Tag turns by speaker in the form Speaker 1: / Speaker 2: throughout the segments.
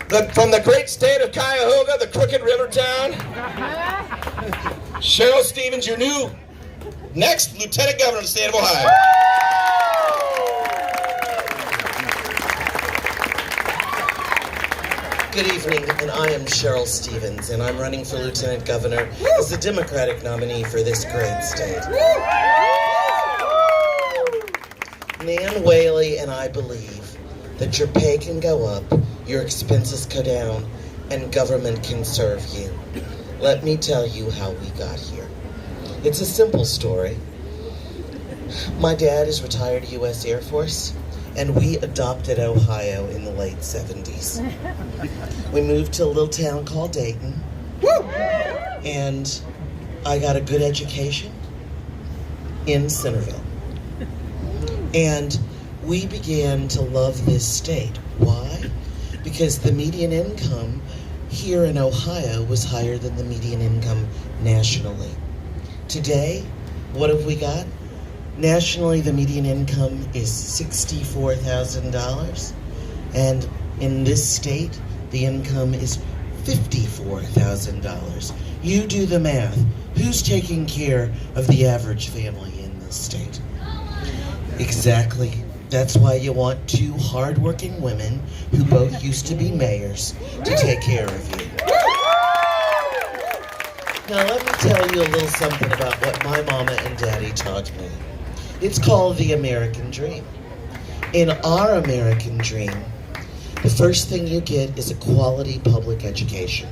Speaker 1: From the great state of Cuyahoga, the Crooked River town, Cheryl Stevens, your new next Lieutenant Governor of the state of Ohio.
Speaker 2: Good evening, and I am Cheryl Stevens, and I'm running for Lieutenant Governor as the Democratic nominee for this great state. Nan Whaley and I believe that your pay can go up, your expenses go down, and government can serve you. Let me tell you how we got here. It's a simple story. My dad is retired U.S. Air Force, and we adopted Ohio in the late 70s. We moved to a little town called Dayton, and I got a good education in Centerville. And we began to love this state. Why? Because the median income here in Ohio was higher than the median income nationally. Today, what have we got? Nationally, the median income is $64,000, and in this state, the income is $54,000. You do the math. Who's taking care of the average family in this state? Exactly. That's why you want two hardworking women who both used to be mayors to take care of you. Now let me tell you a little something about what my mama and daddy taught me. It's called the American Dream. In our American dream, the first thing you get is a quality public education.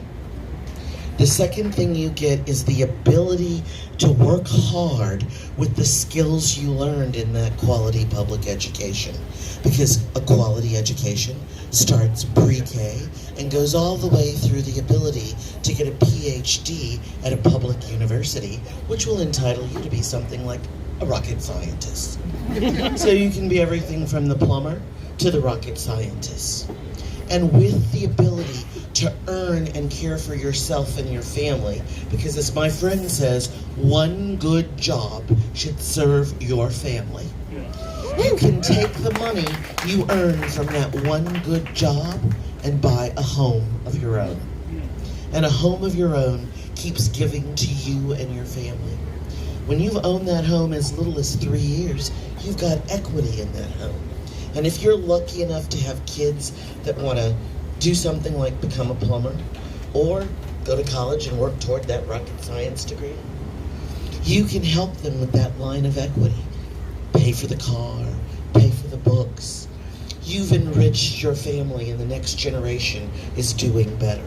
Speaker 2: The second thing you get is the ability to work hard with the skills you learned in that quality public education. Because a quality education starts pre-K and goes all the way through the ability to get a PhD at a public university, which will entitle you to be something like a rocket scientist. So you can be everything from the plumber to the rocket scientist. And with the ability to earn and care for yourself and your family, because as my friend says, one good job should serve your family. You can take the money you earn from that one good job and buy a home of your own. And a home of your own keeps giving to you and your family. When you've owned that home as little as 3 years, you've got equity in that home. And if you're lucky enough to have kids that want to do something like become a plumber or go to college and work toward that rocket science degree, you can help them with that line of equity. Pay for the car, pay for the books. You've enriched your family and the next generation is doing better.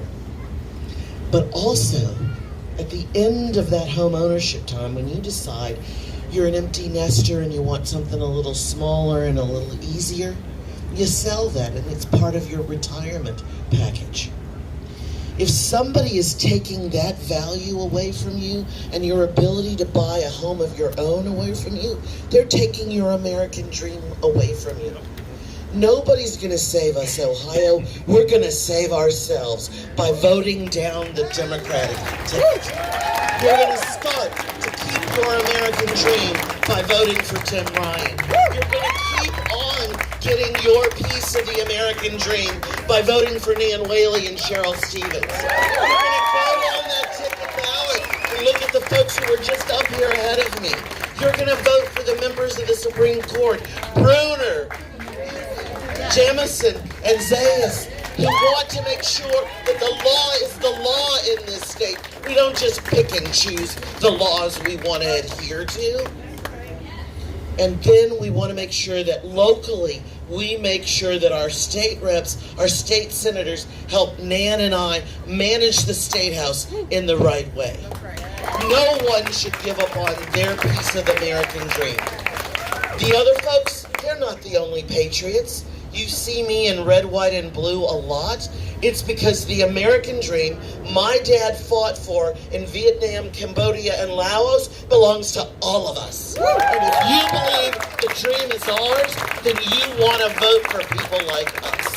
Speaker 2: But also, at the end of that home ownership time, when you decide you're an empty nester and you want something a little smaller and a little easier, you sell that and it's part of your retirement package. If somebody is taking that value away from you and your ability to buy a home of your own away from you, they're taking your American dream away from you. Nobody's going to save us, Ohio. We're going to save ourselves by voting down the Democratic ticket. You're going to start to keep your American dream by voting for Tim Ryan. You're going to keep on getting your piece of the American dream by voting for Nan Whaley and Cheryl Stevens. You're going to vote on that ticket ballot and look at the folks who are just up here ahead of me. You're going to vote for the members of the Supreme Court, Bruner, Jamison, and Zayas, who want to make sure that the law is the law in this state. We don't just pick and choose the laws we want to adhere to. And then we want to make sure that locally, we make sure that our state reps, our state senators help Nan and I manage the State House in the right way. No one should give up on their piece of the American dream. The other folks, they're not the only patriots. You see me in red, white, and blue a lot. It's because the American dream my dad fought for in Vietnam, Cambodia, and Laos belongs to all of us. And if you believe the dream is ours, then you want to vote for people like us.